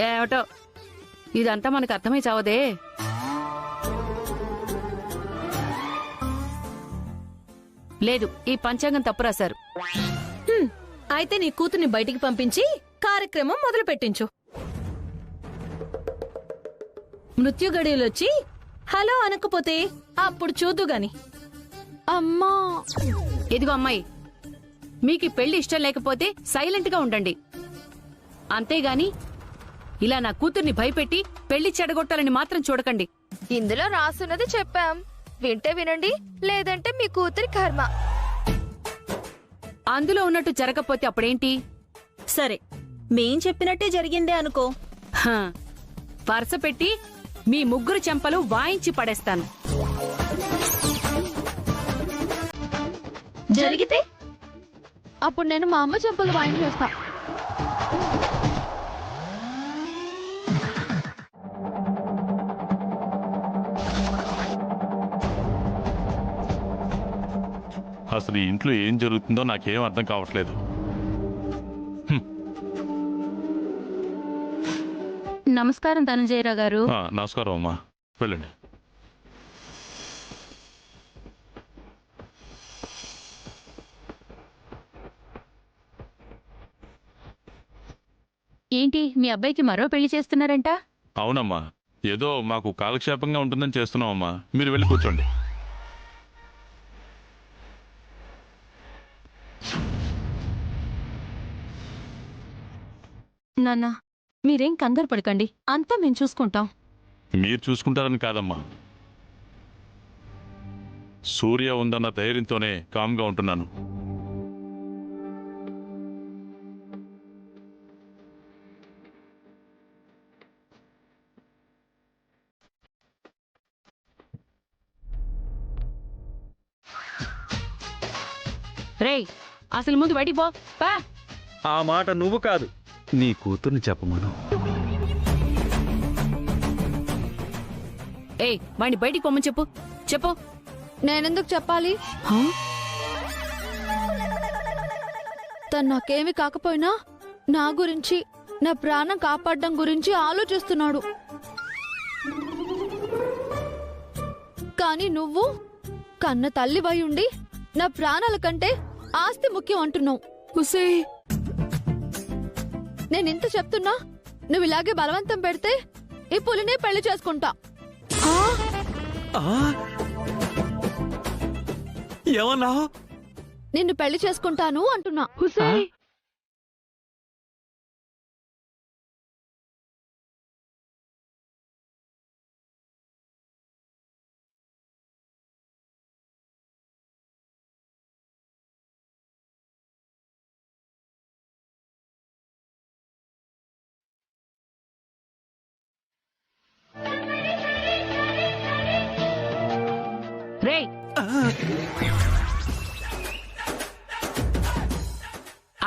ఏమిటో ఇదంతా మనకు అర్థమై చావదే. లేదు, ఈ పంచాంగం తప్పు రాశారు. అయితే నీ కూతుర్ని బయటికి పంపించి కార్యక్రమం మొదలు పెట్టించు. మృత్యు గడియలొచ్చి హలో అనకపోతే అప్పుడు చూద్దు గాని. అమ్మా, ఇదిగో అమ్మాయి, మీకు పెళ్లి ఇష్టం లేకపోతే సైలెంట్ గా ఉండండి. అంతేగాని ఇలా నా కూతుర్ని భయపెట్టి పెళ్లి చెడగొట్టాలని మాత్రం చూడకండి. ఇందులో రాసున్నది చెప్పాం, వింటే వినండి, లేదంటే మీ కూతురి కర్మ. అందులో ఉన్నట్టు జరగకపోతే అప్పుడేంటి? సరే, మేం చెప్పినట్టే జరిగిందే అనుకో. వరుస పెట్టి మీ ముగ్గురు చెంపలు వాయించి పడేస్తాను. జరిగితే అప్పుడు నేను మా అమ్మ చెంపలు వాయించేస్తా. అసలు ఈ ఇంట్లో ఏం జరుగుతుందో నాకేం అర్థం కావట్లేదు. నమస్కారం ధనంజయరావు గారు. నమస్కారం అమ్మా, వెళ్ళండి. ఏంటి, మీ అబ్బాయికి మరో పెళ్లి చేస్తున్నారంట? అవునమ్మా, ఏదో మాకు కాలక్షేపంగా ఉంటుందని చేస్తున్నామమ్మా. మీరు వెళ్ళి కూర్చోండి. నాన్న, మీరేం కంగారు పడకండి, అంతా మేము చూసుకుంటాం. మీరు చూసుకుంటారని కాదమ్మా, సూర్య ఉందన్న ధైర్యంతోనే కామ్గా ఉంటున్నాను. రేయ్, అసలు ముందు బయటికి పో. ఆ మాట నువ్వు కాదు, నీ కూతుర్ని చెప్పమను. ఏయ్, వాడిని బయటికి పొమ్మని చెప్పు. చెప్పు. నేనెందుకు చెప్పాలి? తను నాకేమి కాకపోయినా నా గురించి, నా ప్రాణం కాపాడడం గురించి ఆలోచిస్తున్నాడు. కానీ నువ్వు కన్న తల్లివై ఉండి నా ప్రాణాల కంటే ఆస్తి ముఖ్యం అంటున్నావు. నేనింత చెప్తున్నా నువ్వు ఇలాగే బలవంతం పెడితే ఈ పులినే పెళ్లి చేసుకుంటా. ఏమన్నావు? నిన్ను పెళ్లి చేసుకుంటాను అంటున్నా. రేయ్,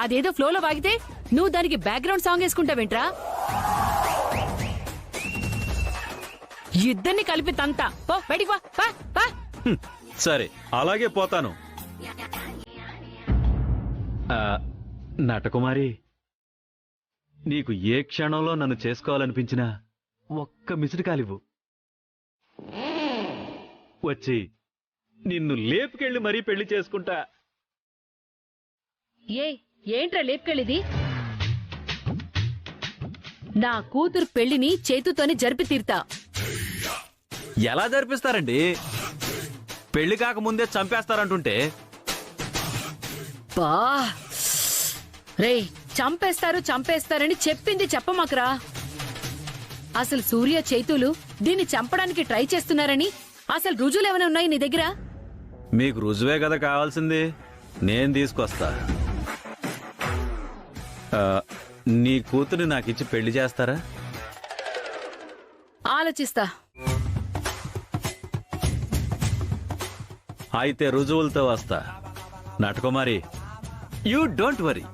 అదేదో ఫ్లోలో వాగితే నువ్వు దానికి బ్యాక్గ్రౌండ్ సాంగ్ వేసుకుంటావేంట్రా? ఇద్దరిని కలిపి తంతా. పో, బయటికి పో. సరే, అలాగే పోతాను. నటకుమారి, నీకు ఏ క్షణంలో నన్ను చేసుకోవాలనిపించినా ఒక్క మిసిడి కాలివ్వు. వచ్చి నిన్ను లేపుకెళ్ళి మరీ పెళ్లి చేసుకుంటా. ఏంట్రా లేపుకెళ్ళిది? నా కూతురు పెళ్లిని చేతుతోనే జరిపి తీరుతా. ఎలా జరిపిస్తారండి? పెళ్లి కాకముందే చంపేస్తారంటుంటే. బా రేయ్, చంపేస్తారని చెప్పింది చెప్పమాకరా. అసలు సూర్య చైతులు దీన్ని చంపడానికి ట్రై చేస్తున్నారని అసలు రుజువులు ఏమైనా ఉన్నాయి నీ దగ్గర? మీకు రుజువే కదా కావాల్సింది, నేను తీసుకొస్తా. నీ కూతురు నాకిచ్చి పెళ్లి చేస్తారా? ఆలోచిస్తా. అయితే రుజువులతో వస్తా. నటకుమారి, యూ డోంట్ వరీ,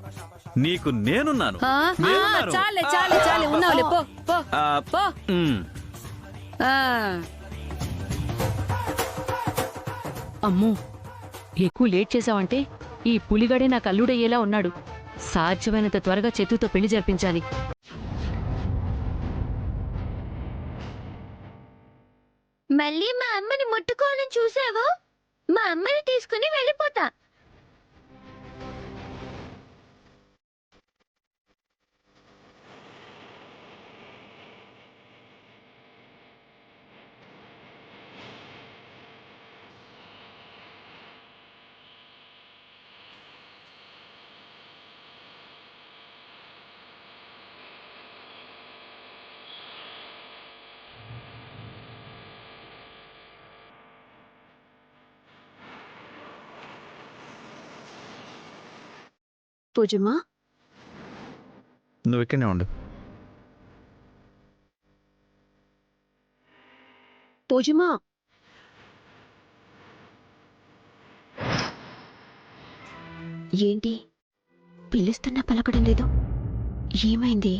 నీకు నేనున్నాను. చాలే ఉన్నావులే, పో పో పో. అమ్మో, ఎక్కువ లేట్ చేసావంటే ఈ పులిగడే నాకు అల్లుడయ్యేలా ఉన్నాడు. సాధ్యమైనంత త్వరగా చేతుతో పెళ్లి జరిపించాలి. మళ్ళీ మా అమ్మని ముట్టుకోవాలని చూసావో మా అమ్మని తీసుకుని వెళ్ళిపోతా. పూజమ్మా, నువ్వు ఇక్కడనే ఉండు. పూజమ్మా, ఏంటి పిలుస్తున్నా పలకడం లేదు? ఏమైంది?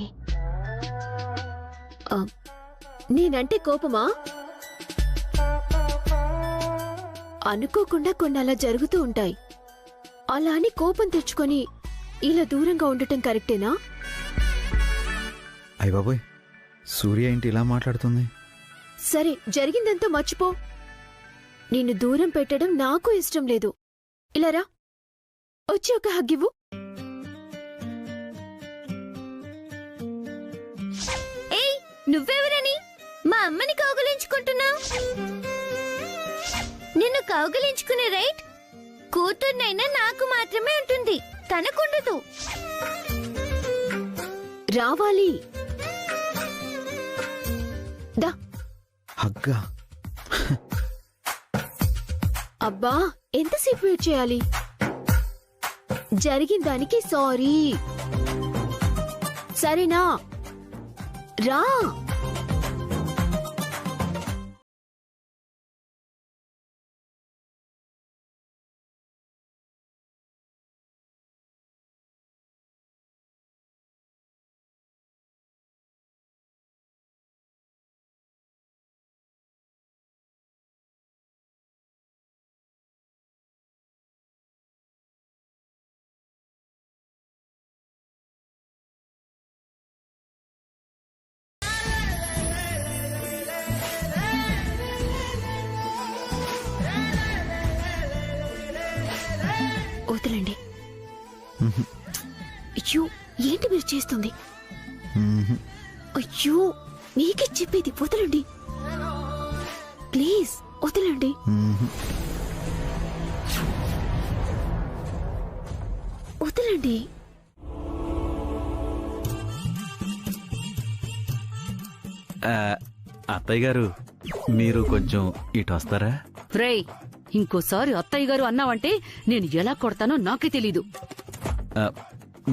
నేనంటే కోపమా? అనుకోకుండా కొన్ని అలా జరుగుతూ ఉంటాయి. అలా అని కోపం తెచ్చుకొని ఇలా దూరంగా ఉండటం కరెక్టేనా? అయ్య బాబోయ్, సూర్య ఏంటి ఇలా మాట్లాడుతుంది? సరే, జరిగిందంతా మర్చిపో. నిన్ను దూరం పెట్టడం నాకు ఇష్టం లేదు. ఇలా రా, వచ్చి ఒక హగ్గివ్వు. ఏయ్, నువ్వెవరని మా అమ్మని కౌగిలించుకుంటున్నావు? నిన్ను కౌగిలించుకునే రైట్ కూతుర్నైనా నాకు మాత్రమే ఉంటుంది, తనకుండదు. రావాలి. దా. హగ్గా? అబ్బా, ఎంతసేపు వెయిట్ చేయాలి? జరిగిన దానికి సారీ. సరేనా? రా. వదలండి. అయ్యో, ఏంటి మీరు చేస్తుంది? అయ్యో, మీకే చెప్పేది, వదలండి ప్లీజ్, వదలండి. వదలండి. అత్తయ్య గారు, మీరు కొంచెం ఇటు వస్తారా? రేయ్, ఇంకోసారి అత్తయ్య గారు అన్నావంటే నేను ఎలా కొడతానో నాకే తెలీదు.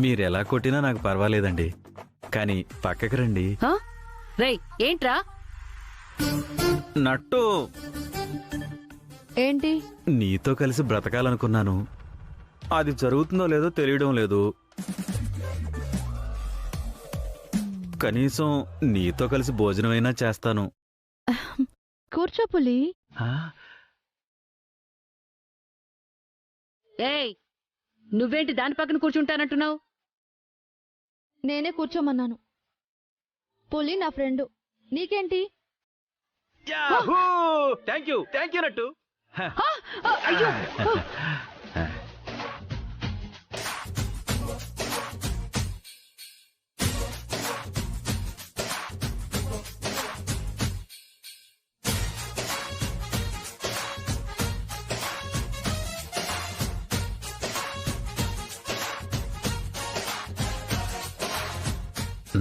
మీరెలా కొట్టినా నాకు పర్వాలేదండి, కానీ పక్కకి రండి. హా? రేయ్, ఏంట్రా? నట్టు, ఏంటి? నీతో కలిసి బ్రతకాలనుకున్నాను. అది జరుగుతుందో లేదో తెలియడం లేదు. కనీసం నీతో కలిసి భోజనమైనా చేస్తాను. కూర్చో పులి. ఆ? ఏయ్, నువ్వేంటి దాని పక్కన కూర్చుంటానంటున్నావు? నేనే కూర్చోమన్నాను. పులి నా ఫ్రెండు, నీకేంటి? యాహూ! థ్యాంక్ యూ నట్టు. అయ్యో!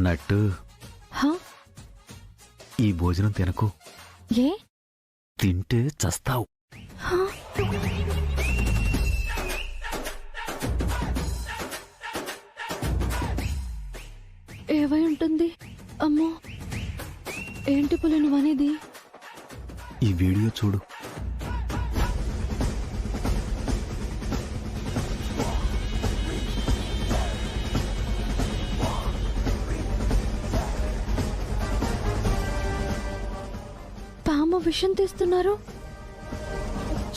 నట్టు, హా? ఈ భోజనం తినకు. ఏ? తింటే చస్తావు. హా? ఏవై ఉంటుంది? అమ్మో, ఏంటి పులి నువ్వనేది? ఈ వీడియో చూడు. పాము విషం తీస్తున్నారు.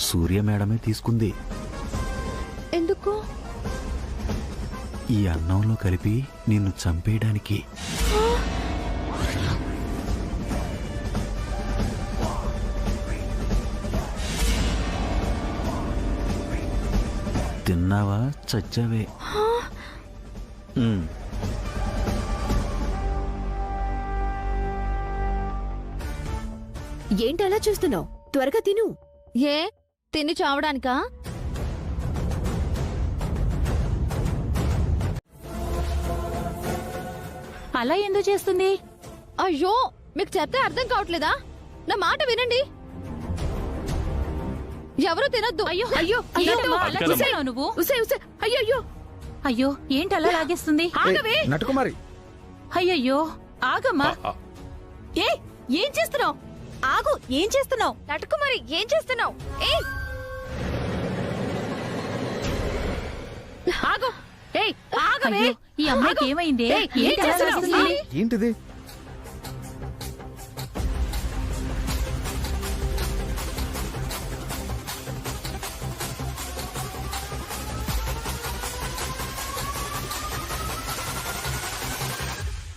సూర్య మేడమే తీసుకుంది. ఎందుకు? ఈ అన్నంలో కలిపి నిన్ను చంపేయడానికి. తిన్నావా చచ్చావే. ఏంటి అలా చూస్తున్నావు? త్వరగా తిను. ఏ తిని చావడానికా? అలా ఎందుకు చేస్తుంది? అయ్యో మీకు చెప్తే అర్థం కావట్లేదా? నా మాట వినండి. ఎవరు తినొద్దు. అయ్యో అయ్యో ఏంటమ్మా అలా అక్కడమ్మా. చూసావా నువ్వు? ఉసే ఉసే, అయ్యో అయ్యో అయ్యో ఏంటి అలా లాగేస్తుంది? ఆగవే. నటకుమారి అయ్యయ్యో ఆగమ్మా. ఏ ఏం చేస్తున్నావు? ఆగు, ఏం చేస్తున్నావు? నటుకుమారి ఏం చేస్తున్నావు? ఆగు. ఏయ్ ఆగవే. ఈ అమ్మాయికి ఏమైంది? ఏయ్, ఏంటి ఏం అలా చేస్తున్నావు? లాగేస్తుంది? ఏంటిది?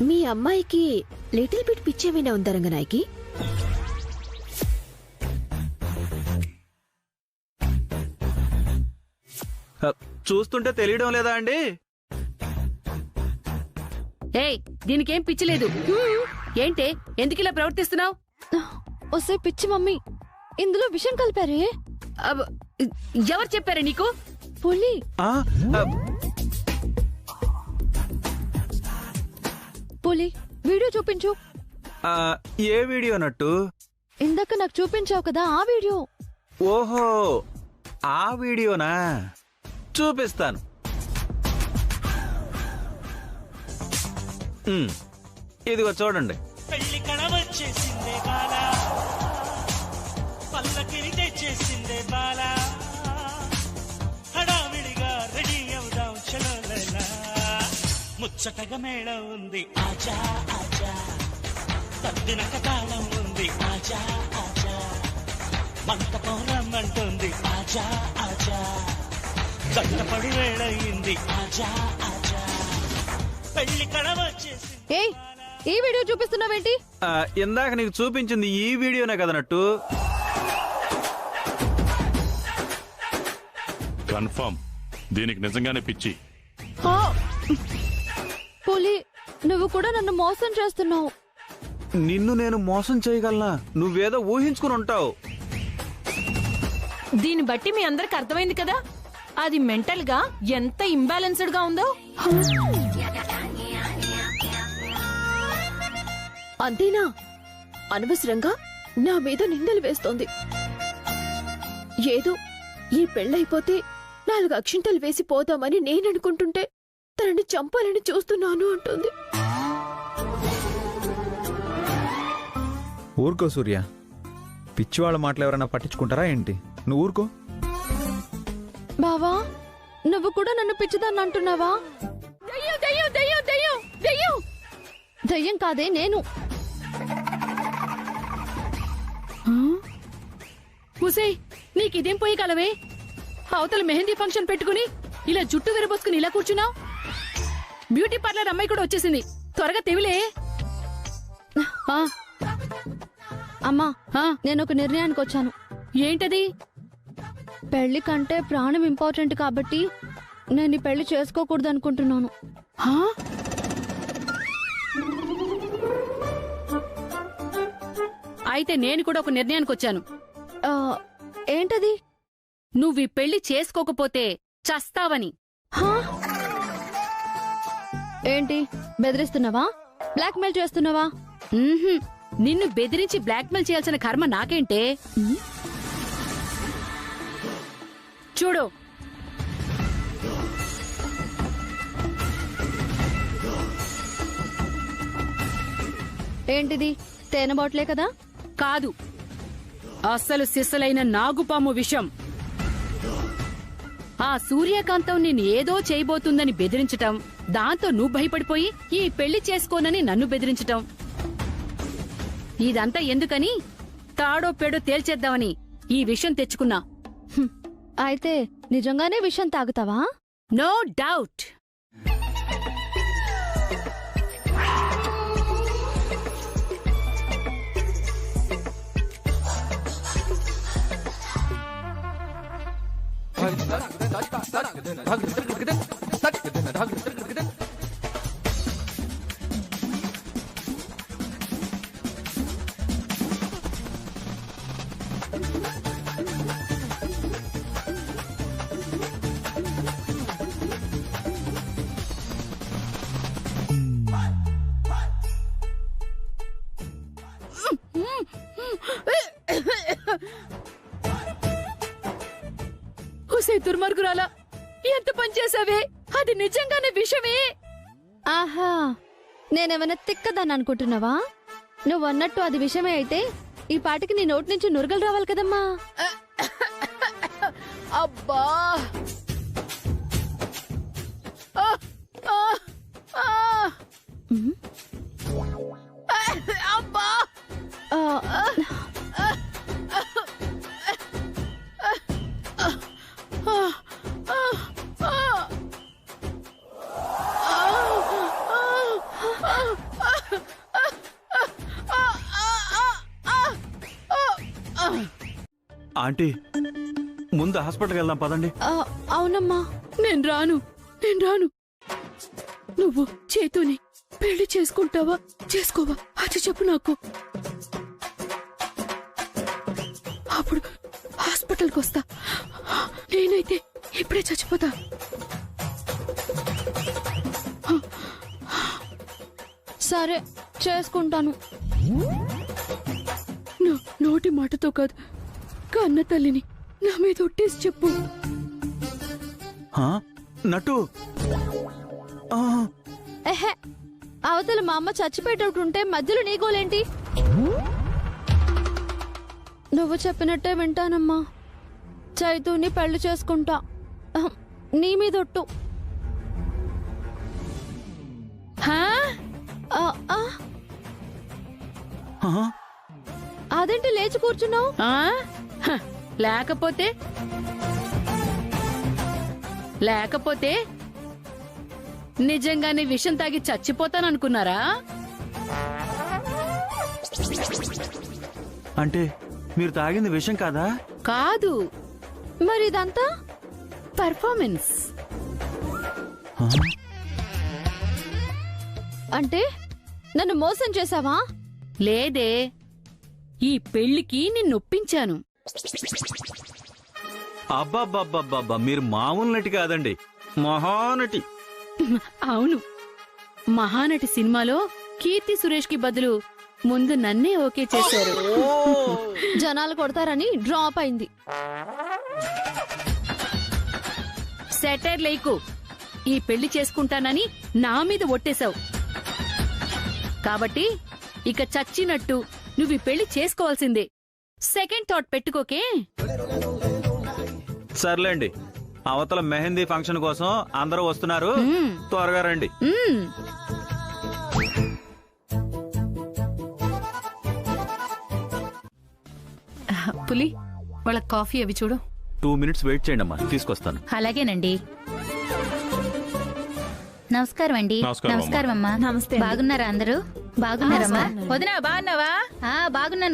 మీ అమ్మాయికి లిటిల్ బిట్ పిచ్చేమైనా ఉందా రంగనాయకి? చూస్తుంటే తెలియడం లేదా అండి? ఏయ్ దీనికేం పిచ్చి లేదు. ఏంటే ఎందుకు ఇలా ప్రవర్తిస్తున్నావు? వస్తే పిచ్చి మమ్మీ, ఇందులో విషం కలిపారే. ఎవరు చెప్పారు నీకు? పులి. ఆ, ఆ, పులి వీడియో చూపించు. ఆ, ఏ వీడియో నట్టు? ఇందాక నాకు చూపించావు కదా ఆ వీడియో. ఓహో, ఆ వీడియోనా? చూపిస్తాను. ఇదిగో చూడండి. పెళ్లి కడవచ్చేసిందే బాల, పల్లకిని తెచ్చేసిందే బాల, హడావిడిగా రెడీ అవుదాం చలోలా, ముచ్చటగా మేళం ఉంది ఆజా ఆజా, తద్దినక తాళం ఉంది ఆజా ఆజా, మంటపం రమ్మంటుంది ఆజా ఆజా, చట్టపడి వేళయింది ఆజా ఆజా, పెళ్లి కడవచ్చేసింది. ఏయ్ ఈ వీడియో చూపిస్తున్నావేంటి? ఆ, ఇందాక నీకు చూపించింది ఈ వీడియోనే కదా నట్టు? కన్ఫర్మ్ దీనికి నిజంగానే పిచ్చి. పులి నువ్వు కూడా నన్ను మోసం చేస్తున్నావు. నిన్ను నేను మోసం చేయగలనా? నువ్వేదో ఊహించుకుని ఉంటావు. దీన్ని బట్టి మీ అందరికి అర్థమైంది కదా అది మెంటల్ గా ఎంత ఇంబ్యాలెన్స్డ్ గా ఉందో. అంతేనా? అనవసరంగా నా మీద నిందలు వేస్తోంది. ఏదో ఈ పెళ్ళైపోతే 4 అక్షింతలు వేసి పోదామని నేననుకుంటుంటే తనని చంపాలని చూస్తున్నాను అంటుంది. ఊరుకో సూర్య. పిచ్చివాళ్ళ మాటలు ఎవరైనా పట్టించుకుంటారా ఏంటి? నువ్వు ఊరుకో. బావా నువ్వు కూడా నన్ను పిచ్చిదాన్ని అంటున్నావా? దయ్యం కాదే నేను. ఉసే నీకిదేం పోయి కలవే? అవతల మెహందీ ఫంక్షన్ పెట్టుకుని ఇలా జుట్టు విరబోసుకుని ఇలా కూర్చున్నావు. బ్యూటీ పార్లర్ అమ్మాయి కూడా వచ్చేసింది. త్వరగా తెవిలే. అమ్మా నేను ఒక నిర్ణయానికి వచ్చాను. ఏంటది? పెళ్లి కంటే ప్రాణం ఇంపార్టెంట్ కాబట్టి నేను ఈ పెళ్లి చేసుకోకూడదు అనుకుంటున్నాను. అయితే నేను కూడా ఒక నిర్ణయానికి వచ్చాను. ఏంటది? నువ్వు ఈ పెళ్లి చేసుకోకపోతే చస్తావని. ఏంటి బెదిరిస్తున్నావా? బ్లాక్మెయిల్ చేస్తున్నావా? నిన్ను బెదిరించి బ్లాక్మెయిల్ చేయాల్సిన కర్మ నాకేంటే? చూడు, ఏంటిది? తేనె బాట్లే కదా? కాదు, అస్సలు సిస్సలైన నాగుపాము విషం. ఆ సూర్యకాంతం నిన్ను ఏదో చేయబోతుందని బెదిరించటం, దాంతో నువ్వు భయపడిపోయి ఈ పెళ్లి చేసుకోనని నన్ను బెదిరించటం. ఇదంతా ఎందుకని తాడో పేడో తేల్చేద్దామని ఈ విషయం తెచ్చుకున్నా. అయితే నిజంగానే విషం తాగుతావా? No doubt. హుసే దుర్మార్గురాలా, ఎంత పని చేసావే? అది నిజంగానే విషమే. ఆహా, నేనేమైనా తిక్కదాన్ని అనుకుంటున్నావా? నువ్వు అన్నట్టు అది విషయమే అయితే ఈ పాటికి నీ నోటి నుంచి నురగలు రావాలి కదమ్మా. అబ్బా, ఆ, ఆ, ఆ. అబ్బా, ఆ, ఆంటీ, ముందు హాస్పిటల్కి వెళ్దాం పదండి. అవునమ్మా. నేను రాను. నువ్వు చేతుని పెళ్లి చేసుకుంటావా చేసుకోవా అది చెప్పు నాకు. అప్పుడు హాస్పిటల్కి వస్తా. నేనైతే ఇప్పుడే చచ్చిపోతా. సరే, చేసుకుంటాను. నోటి మాటతో కాదు, కన్న తల్లిని నా మీద ఒట్టేసి చెప్పు. హా? నటు ఆ, ఎహే, అవతల మా అమ్మ చచ్చిపోయేటట్టుంటే మధ్యలో నీ గోలేంటి? నువ్వు చెప్పినట్టే వింటానమ్మా. చైతూని పెళ్లి చేసుకుంటా. నీ మీదొట్టు. హా? ఆ, ఆ. ఆ? అదేంటి లేచి కూర్చున్నావు? ఆ? హ, లేకపోతే నిజంగానే విషం తాగి చచ్చిపోతాననుకున్నారా? అంటే మీరు తాగింది విషయం కాదా? కాదు, మరి ఇదంతా పర్ఫార్మెన్స్. ఆ? అంటే నన్ను మోసం చేసావా? లేదే, ఈ పెళ్లికి నిన్నొప్పించాను. అబ్బాబ్బాబ్బాబ్బా, మీరు మామూలు నటి కాదండి, మహానటి. అవును, మహానటి సినిమాలో కీర్తి సురేష్ కి బదులు ముందు నన్నే ఓకే చేశారు. జనాలు కొడతారని డ్రాప్ అయింది. సెటర్ లేకు, ఈ పెళ్లి చేసుకుంటానని నా మీద ఒట్టేశావు కాబట్టి ఇక చచ్చినట్టు నువ్వు ఈ పెళ్లి చేసుకోవాల్సిందే. సెకండ్ థాట్ పెట్టుకోకే. సర్లేండి, అవతల మెహందీ ఫంక్షన్ కోసం అందరూ వస్తున్నారు, త్వరగా రండి. పులి, వాళ్ళ కాఫీ అవి చూడు. 2 minutes వెయిట్ చేయండి అమ్మా, తీసుకొస్తాను. అలాగేనండి. నమస్కారం అండి. నమస్కారం అమ్మా. నమస్కారం అమ్మా. నమస్తే. బాగున్నారా అందరూ? బాగున్నారమ్మా? వదినా బాగున్నావా?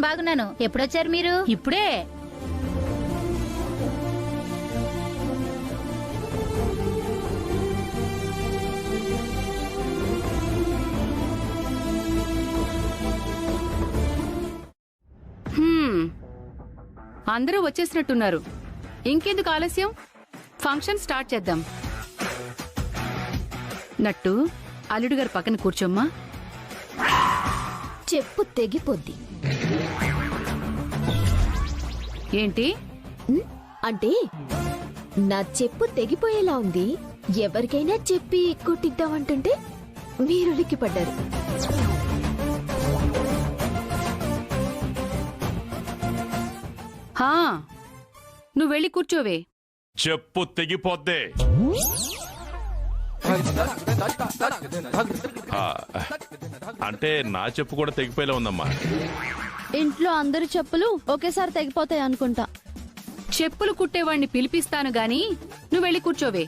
బాగున్నాను. ఎప్పుడొచ్చారు మీరు? ఇప్పుడే. అందరూ వచ్చేసినట్టున్నారు. ఇంకెందుకు ఆలస్యం, ఫంక్షన్ స్టార్ట్ చేద్దాం. నట్టు, అల్లుడు గారి పక్కన కూర్చోమ్మా. చెప్పు తెగిపోద్ది. ఏంటి అంటే నా చెప్పు తెగిపోయేలా ఉంది. ఎవరికైనా చెప్పి కొట్టిద్దామంటుంటే మీరు ఉలిక్కి పడ్డారు. హా, నువ్వు వెళ్ళి కూర్చోవే. చెప్పు తెగిపోద్దే. ఆ, అంటే నా చెప్పు కూడా తెగిపోయేలా ఉందమ్మా. ఇంట్లో అందరి చెప్పులు ఒకేసారి తెగిపోతాయి అనుకుంటా. చెప్పులు కుట్టేవాణ్ణి పిలిపిస్తాను గాని నువ్వు వెళ్ళి కూర్చోవే.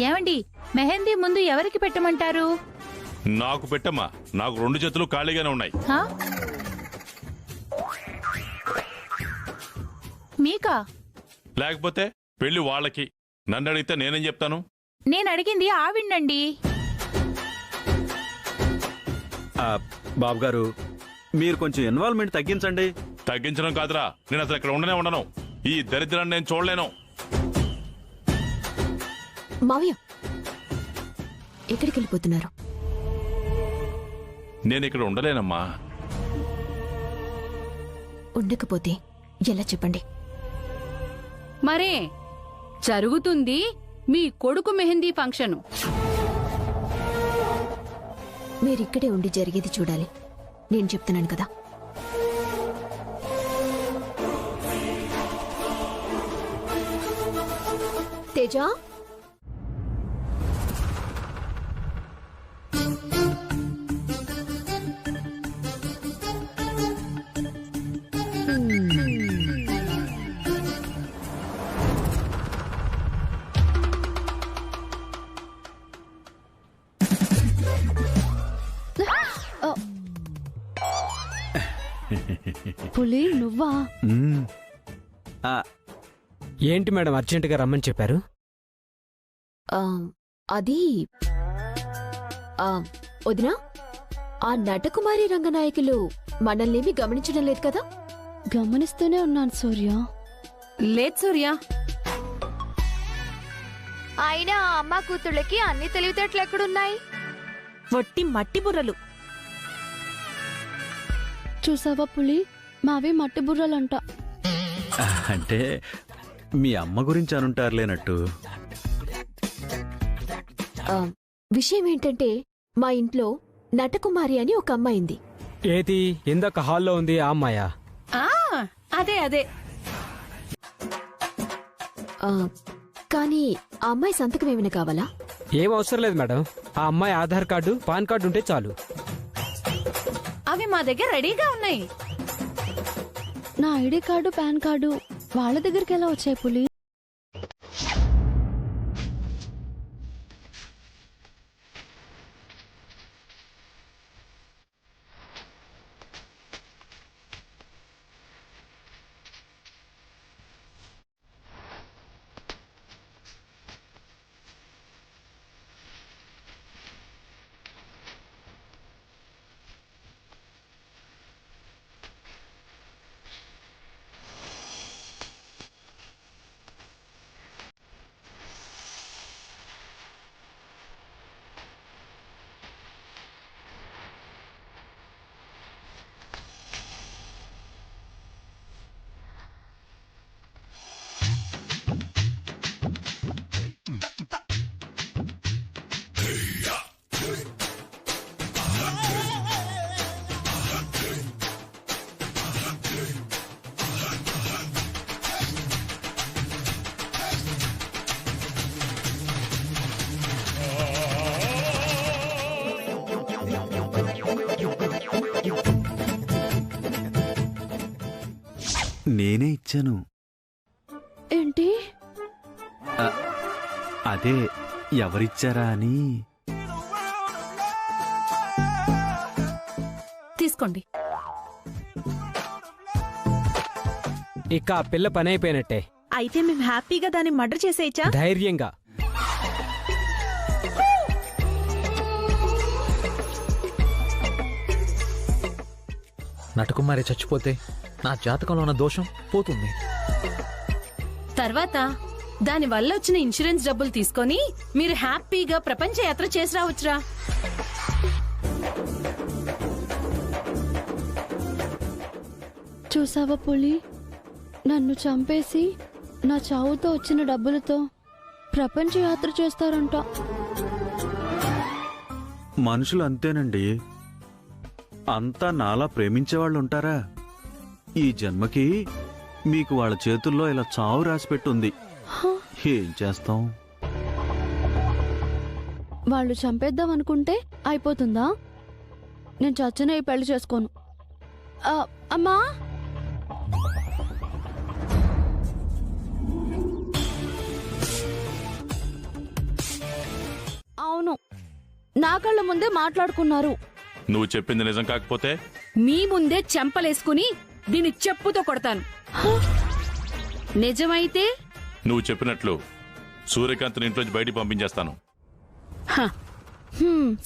ఏమండి మెహందీ ముందు ఎవరికి పెట్టమంటారు? నాకు పెట్టమ్మా, నాకు 2 చేతులు ఖాళీగానే ఉన్నాయి. హా? మీకా? లేకపోతే పెళ్లి వాళ్ళకి. నన్ను అడిగితే నేనేం చెప్తాను? నేను అడిగింది ఆవిడ్నండి. బాబు గారు, మీరు కొంచెం ఇన్వాల్వ్మెంట్ తగ్గించండి. తగ్గించడం కాదురా, నేను అసలు ఇక్కడ ఉండను. ఈ దరిద్రాన్ని నేను చూడలేను. మావయ్య ఎక్కడికి వెళ్ళిపోతున్నారు? నేను ఇక్కడ ఉండలేనమ్మా. ఉండకపోతే ఎలా చెప్పండి? మరే జరుగుతుంది మీ కొడుకు మెహందీ ఫంక్షను. మీరిక్కడే ఉండి జరిగేది చూడాలి. నేను చెప్తున్నాను కదా. తేజ, పులి నువ్వా? ఏంటి మేడం అర్జెంటుగా రమ్మని చెప్పారు? అది వదినా, ఆ నటకుమారి రంగనాయకులు మనల్నేమీ గమనించడం లేదు కదా? గమనిస్తూనే ఉన్నాను సూర్య. లేదు సూర్య, అయినా అమ్మ కూతుళ్ళకి అన్ని తెలివితేటలు ఎక్కడున్నాయి? వట్టి మట్టి బుర్రలు. చూసావా పులి, మావి మట్టి బుర్రలంట. అంటే మీ అమ్మ గురించి అనుంటారులేనట్టు. విషయం ఏంటంటే మా ఇంట్లో నటకుమారి అని ఒక అమ్మాయింది. ఏది ఇందాక హాల్లో ఉంది ఆ అమ్మాయా? అదే కానీ ఆ అమ్మాయి సంతకం ఏమైనా కావాలా? ఏం అవసరం లేదు మేడం, ఆ అమ్మాయి ఆధార్ కార్డు పాన్ కార్డు ఉంటే చాలు. అవి మా దగ్గర రెడీగా ఉన్నాయి. నా ఐడి కార్డు పాన్ కార్డు వాళ్ళ దగ్గరికి ఎలా వచ్చాయి పులి? నేనే ఇచ్చాను. ఏంటి? అదే ఎవరిచ్చారా అని. తీసుకోండి. ఇక ఆ పిల్ల పని అయిపోయినట్టే. అయితే మేము హ్యాపీగా దాన్ని మర్డర్ చేసేయచ్చా? ధైర్యంగా. నటకుమారి చచ్చిపోతే నా జాతకంలో ఉన్న దోషం పోతుంది. తర్వాత దాని వల్ల వచ్చిన ఇన్సూరెన్స్ డబ్బులు తీసుకొని మీరు హ్యాపీగా ప్రపంచ యాత్ర చేసి రావచ్చురా. చూసావా పులి, నన్ను చంపేసి నా చావుతో వచ్చిన డబ్బులతో ప్రపంచ యాత్ర చేస్తారంట. మనుషులు అంతేనండి. అంతా నాలా ప్రేమించేవాళ్ళు ఉంటారా? ఈ జన్మకి మీకు వాళ్ళ చేతుల్లో ఇలా చావు రాసిపెట్టుంది. ఏం చేస్తాం? వాళ్ళు చంపేద్దాం అనుకుంటే అయిపోతుందా? నేను చచ్చిన ఈ పెళ్లి చేసుకోను. అమ్మా, నా కళ్ళ ముందే మాట్లాడుకున్నారు. నువ్వు చెప్పింది నిజం కాకపోతే మీ ముందే చెంపలేసుకుని దీన్ని చెప్పుతో కొడతాను. నిజమైతే నువ్వు చెప్పినట్లు సూర్యకాంత్ని ఇంట్లోంచి బయటికి పంపించేస్తాను.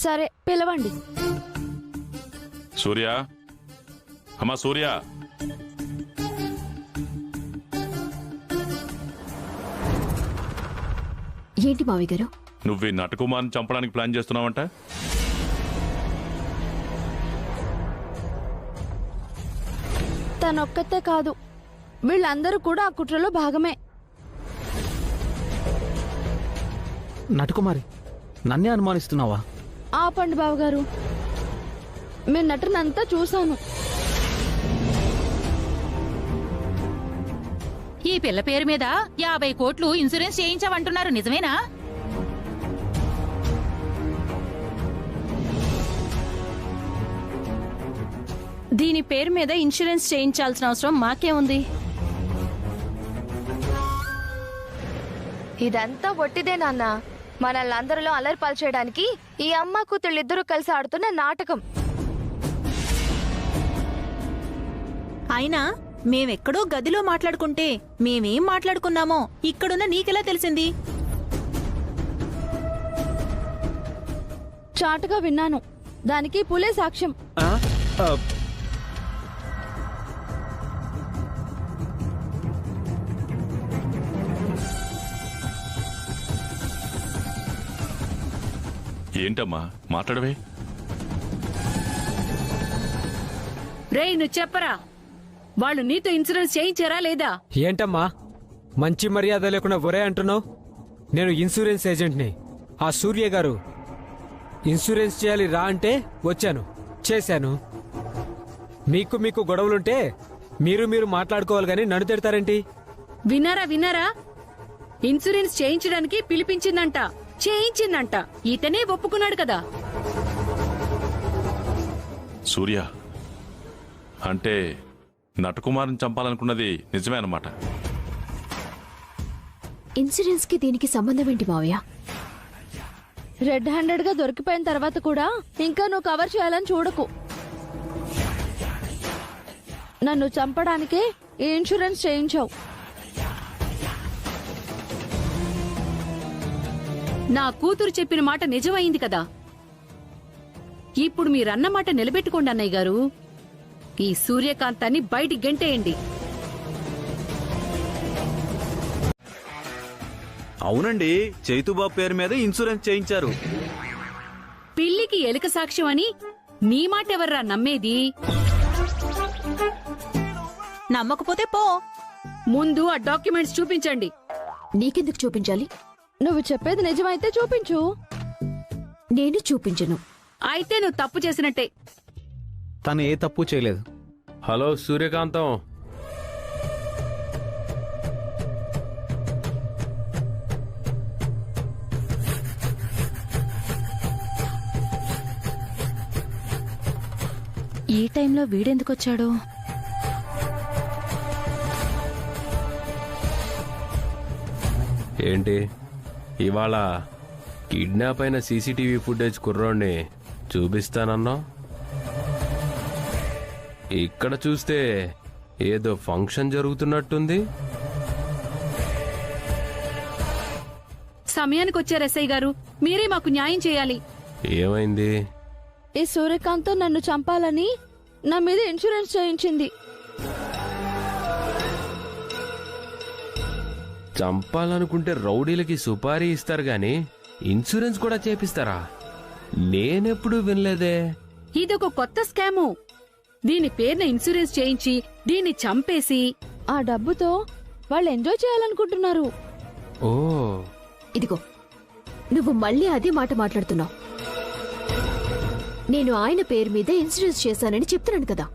సరే పిలవండి. సూర్య, అమ్మా సూర్య. ఏంటి మావి గారు? నువ్వు ఈ నటకుమార్ని చంపడానికి ప్లాన్ చేస్తున్నావంట. తనొక్కతే కాదు, వీళ్ళందరూ కూడా ఆ కుట్రలో భాగమే. నటకుమారి, నన్నే అనుమానిస్తున్నావా? ఆపండి బావగారు, మీరు నటనంతా చూశాను. ఈ పిల్ల పేరు మీద 50 కోట్లు ఇన్సూరెన్స్ చేయించావంటున్నారు, నిజమేనా? దీని పేరు మీద ఇన్సూరెన్స్ చేయించాల్సిన అవసరం మాకేముంది? ఇదంతా ఒట్టిదే నాన్న. మనల్ని అందరిలో అలర్పాలు చేయడానికి ఈ అమ్మ కూతుళ్ళిద్దరూ కలిసి ఆడుతున్న నాటకం. అయినా మేమెక్కడో గదిలో మాట్లాడుకుంటే మేమేం మాట్లాడుకున్నామో ఇక్కడున్న నీకెలా తెలిసింది? చాటుగా విన్నాను, దానికి పులే సాక్ష్యం. ఏంటమ్మా మాట్లాడవే? రేయ్, నువ్వు చెప్పరా, వాళ్ళు నీతో ఇన్సూరెన్స్ చేయించారా లేదా? ఏంటమ్మా మంచి మర్యాద లేకుండా ఒరే అంటున్నావు? నేను ఇన్సూరెన్స్ ఏజెంట్ని. ఆ సూర్య గారు ఇన్సూరెన్స్ చేయాలి రా అంటే వచ్చాను, చేశాను. మీకు గొడవలుంటే మీరు మాట్లాడుకోవాలి కానీ నన్ను తిడతారేంటి? విన్నారా? ఇన్సూరెన్స్ చేయించడానికి పిలిపించిందంట, చేయించిందంట. ఇతనే ఒప్పుకున్నాడు కదా. సూర్య అంటే నటకుమార్ని చంపాలనుకున్నది నిజమే అన్నమాట. ఇన్సూరెన్స్ కి దీనికి సంబంధం ఏంటి మావయ్య? రెడ్ హ్యాండెడ్ గా దొరికిపోయిన తర్వాత కూడా ఇంకా నువ్వు కవర్ చేయాలని చూడకు. నన్ను చంపడానికే ఈ ఇన్సూరెన్స్ చేయించావు. నా కూతురు చెప్పిన మాట నిజమైంది కదా. ఇప్పుడు మీరన్న మాట నిలబెట్టుకోండి అన్నయ్య గారు. ఈ సూర్యకాంతాన్ని బయటికి గెంటేయండి. అవునండి, చైతుబాబు పేరు మీద ఇన్సూరెన్స్ చేయించారు. పిల్లికి ఎలుక సాక్ష్యం అని నీ మాట ఎవర్రా నమ్మేది? నమ్మకపోతే పో. ముందు ఆ డాక్యుమెంట్స్ చూపించండి. నీకెందుకు చూపించాలి? నువ్వు చెప్పేది నిజమైతే చూపించు. నేను చూపించను. అయితే నువ్వు తప్పు చేసినట్టే. తను ఏ తప్పు చేయలేదు. హలో సూర్యకాంతం, ఈ టైంలో వీడెందుకొచ్చాడు? ఏంటి ఇవాళ కిడ్నాప్ అయిన సీసీటీవీ ఫుటేజ్ కుర్రోడ్ని చూపిస్తానన్నా? ఇక్కడ చూస్తే ఏదో ఫంక్షన్ జరుగుతున్నట్టుంది. సమయానికి వచ్చారు ఎస్ఐ గారు, మీరే మాకు న్యాయం చేయాలి. ఏమైంది? ఈ సూర్యకాంత్ నన్ను చంపాలని నా మీద ఇన్సూరెన్స్ చేయించింది. చంపాలనుకుంటే రౌడీలకి సుపారీ ఇస్తారు గాని ఇన్సూరెన్స్ కూడా చేపిస్తారా? నేనెప్పుడు వినలేదే. ఇదొక కొత్త స్కాము. దీని పేరున ఇన్సూరెన్స్ చేయించి దీన్ని చంపేసి ఆ డబ్బుతో వాళ్ళు ఎంజాయ్ చేయాలనుకుంటున్నారు. ఓ, ఇదిగో, నువ్వు మళ్ళీ అదే మాట మాట్లాడుతున్నావు. నేను ఆయన పేరు మీద ఇన్సూరెన్స్ చేశానని చెప్తున్నాను కదా.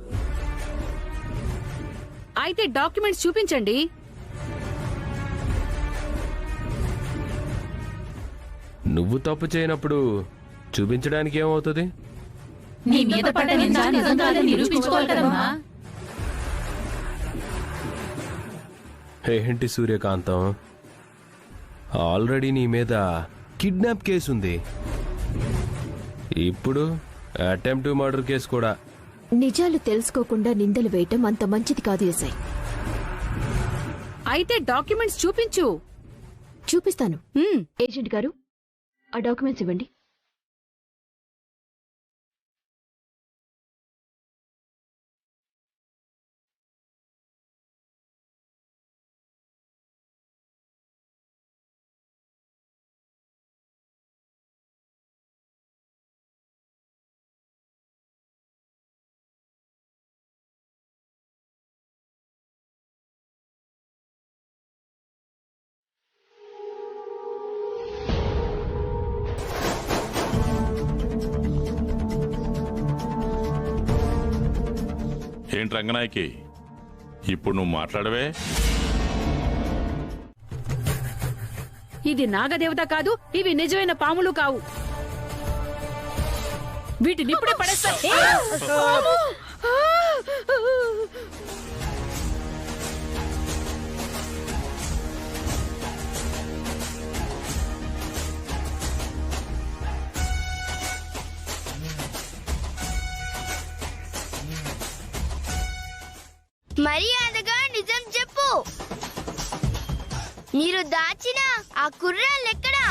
అయితే డాక్యుమెంట్స్ చూపించండి. నువ్వు తప్పు చేయనప్పుడు చూపించడానికి ఏమవుతుంది? నీ మీద పడ్డ నింద నిజం కాదని నిరూపించుకోవాలి కదమ్మా. ఏంటి సూర్యకాంతం, ఆల్రెడీ నీ మీద కిడ్నాప్ కేసు ఉంది. ఇప్పుడు అటెంప్ట్ మర్డర్ కేసు కూడా. నిజాలు తెలుసుకోకుండా నిందలు వేయటం అంత మంచిది కాదు ఎస్ఐ. అయితే డాక్యుమెంట్స్ చూపించు. చూపిస్తాను. ఏజెంట్ గారు, ఆ డాక్యుమెంట్స్ ఇవ్వండి. ఏంటి రంగనాయకి, ఇప్పుడు నువ్వు మాట్లాడవే? ఇది నాగదేవత కాదు, ఇవి నిజమైన పాములు కావు. వీటిని ఇప్పుడే పడేస్తా. మర్యాదగా నిజం చెప్పు. మీరు దాచిన ఆ కుర్రాళ్ళెక్కడా?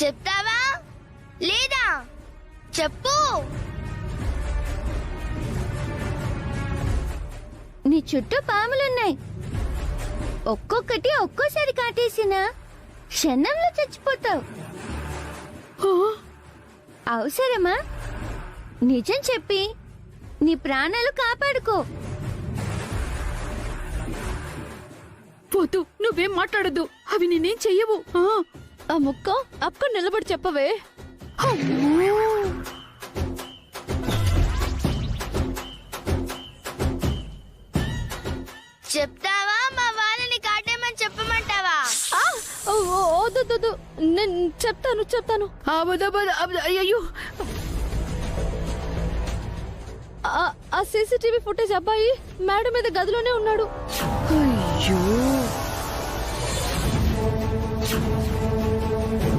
చెప్తావా లేదా? చెప్పు. నీ చుట్టూ పాములున్నాయి. ఒక్కొక్కటి ఒక్కోసారి కాటేసినా క్షణంలో చచ్చిపోతావు. అవసరమా? నిజం చెప్పి నీ ప్రాణాలు కాపాడుకో. పోతూ నువ్వేం మాట్లాడద్దు, అవి నేనేం చెయ్యవు. ఆ ముక్క అప్పుడు నిలబడి చెప్పవే. చెప్తావా మా వాళ్ళని కాటేమని చెప్పమంటావా? వద్దు, నేను చెప్తాను. అయ్యో, ఆ సీసీటీవీ ఫుటేజ్ అబ్బాయి మేడం మీద గదిలోనే ఉన్నాడు. అయ్యో.